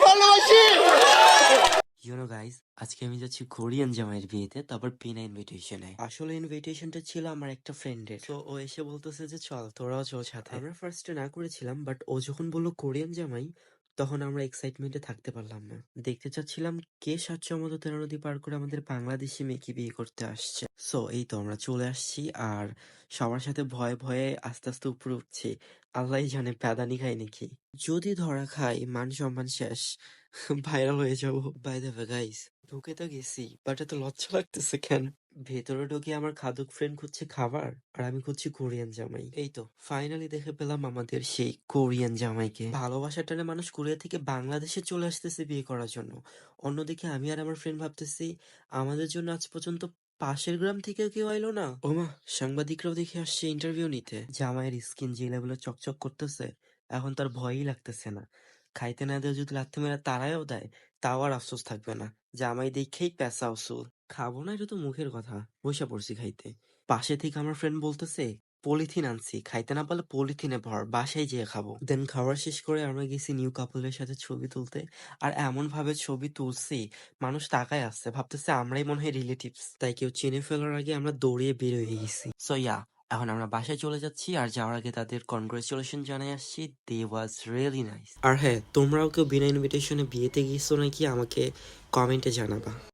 ভালোবাসি। গাইস, আজকে আমি যাচ্ছি কোরিয়ান জামাইয়ের বিয়েতে, তারপর বিনা ইনভিটেশনে। আসলে ইনভিটেশনটা ছিল আমার একটা ফ্রেন্ডের, তো ও এসে বলতেছে যে চল তোরাও চল সাথে। আমরা ফার্স্টে না করেছিলাম, বাট ও যখন বললো কোরিয়ান জামাই, তখন আমরা এক্সাইটমেন্টে থাকতে পারলাম না। দেখতে চাচ্ছিলাম কে ৭১৩ নদী পার করে আমাদের বাংলাদেশি মেয়েকে বিয়ে করতে আসছে। সো এই তো আমরা চলে আসছি, আর সবার সাথে ভয়ে ভয়ে আস্তে আস্তে উপরে উঠছি। আল্লাহ জানে প্যাদানি খাই নাকি। যদি ধরা খাই মান সম্মান শেষ, ভাইরাল হয়ে যাবো। বাই দ্য ওয়ে গাইস, ঢুকে তো গেছি, বাট এত লজ্জা লাগতেছে কেন? ভেতরে ঢুকে আমার খাদক ফ্রেন্ড খুঁজছে খাবার, আর আমি খুঁজছি কোরিয়ান জামাই। এই তো ফাইনালি দেখে পেলাম আমাদের সেই কোরিয়ান জামাইকে। ভালোবাসার টানে মানুষ কোরিয়া থেকে বাংলাদেশে চলে আসতেছে বিয়ে করার জন্য। অন্যদিকে আমি আর আমার ফ্রেন্ড ভাবতেছি আমাদের জন্য আজ পর্যন্ত পাশের গ্রাম থেকেও কেউ আইলো না। ওমা, সাংবাদিকরাও দেখে আসছে ইন্টারভিউ নিতে। জামাইয়ের স্কিন যে লেভেলে চকচক করতেছে, এখন তার ভয়ই লাগতেছে না। খাইতে না দিয়ে যদি লাথি মেরে তাড়ায়ও দেয়, তাও আর আফসোস থাকবে না। জামাই দেখেই প্যাঁচা উসুল। খাবো না এটা তো মুখের কথা, বইসা পড়ছি খাইতে। পাশে থেকে আমার ফ্রেন্ড বলতেছে পলিথিন আনছি, খাইতে না পারলে পলিথিনে ভর, বাসায় যেয়ে খাবো। দেন খাওয়া শেষ করে আমরা গেছি নিউ কাপলের সাথে ছবি তুলতে। আর এমন ভাবে ছবি তুলছি, মানুষ তাকায় আসছে, ভাবতেছে আমরাই মনে হয় রিলেটিভস। তাই কেউ চিনে ফেলার আগে আমরা দৌড়িয়ে বের হয়ে গেছি। সো ইয়া, এখন আমরা বাসায় চলে যাচ্ছি, আর যাওয়ার আগে তাদের কনগ্রাচুলেশন জানাই আসছি। দে ওয়াজ রিয়েলি নাইস। আর হ্যাঁ, তোমরাও কেউ বিনা ইনভিটেশনে বিয়েতে গিয়েছো নাকি আমাকে কমেন্টে জানাবা।